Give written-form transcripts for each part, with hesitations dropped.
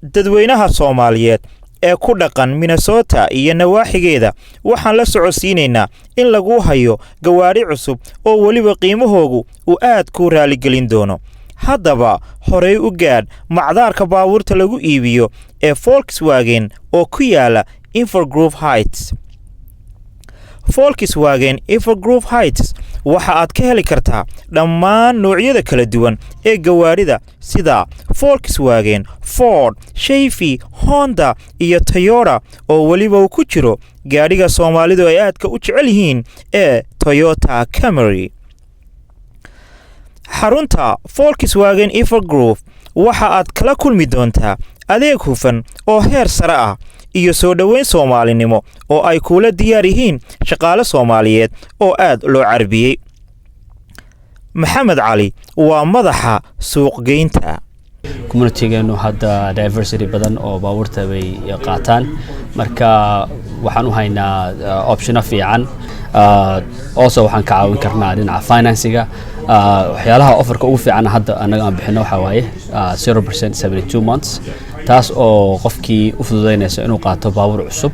dadweynaha Soomaaliyeed ee ku dhaqan Minnesota iyo nawaaxigeeda waxaan la socodsiinaynaa in lagu hayo gawaari cusub oo waliba qiimahoogu uu aad ku raali gelin doono. Haddaba horey u gaadh macdaarka baabuurta lagu iibiyo ee Volkswagen oo ku yaala Invergrove Heights. Volkswagen Invergrove Heights waxa aad ka heli kartaa dhammaan noocyada kala duwan ee gawaarida sida Volkswagen, Ford, Chevy, Honda iyo Toyota oo waliba uu ku jiro gaadhiga Soomaalidu ay aadka u jecel yihiin ee Toyota Camry. Xarunta Volkswagen Invergrove waxa aad kala kulmi doontaa adeeg hufan oo heer sare ah iyo soo dhaweyn Soomaalinimo oo ay kula diyaar yihiin shaqaale Soomaaliyeed oo aad loo carbiyay. Maxamed Cali waa madaxa suuq-geynta. community-geenu hadda diversity badan oo baabuurta bay qaataan marka waxaan u haynaa option fiican also waxaan ka caawin karnaa dhinaca financing-ga waxyaalaha offerka ugu fiican hadda anaga aan bixino waxa waaye 0% 72 months taas oo qofkii u fududeynaysa inuu qaato baabuur cusub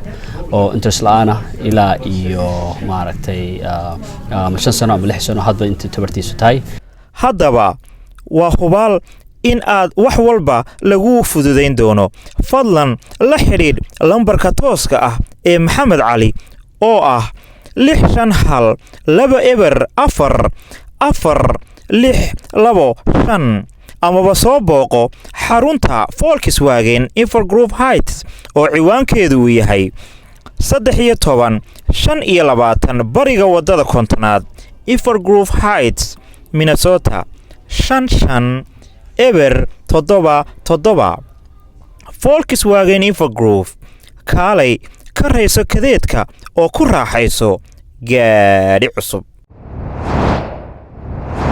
oo interest la'aan ah ilaa iyo maaragtay 5 sano ama 6 sano hadba inta tabartiisu tahay. Haddaba waa hubaal in aad wax walba lagu fududeyn doono. Fadlan la xiriir lambarka tooska ah ee Maxamed Cali oo ah 651 244 amaba soo booqo xarunta Volkswagen Invergrove Heights oo ciwaankeedu uu yahay 1325 bariga wadada kontonaad Invergrove Heights, Minnesota 5577. Volkswagen Invergrove kaalay ka rayso kadeedka oo ku raaxayso gaadhi cusub.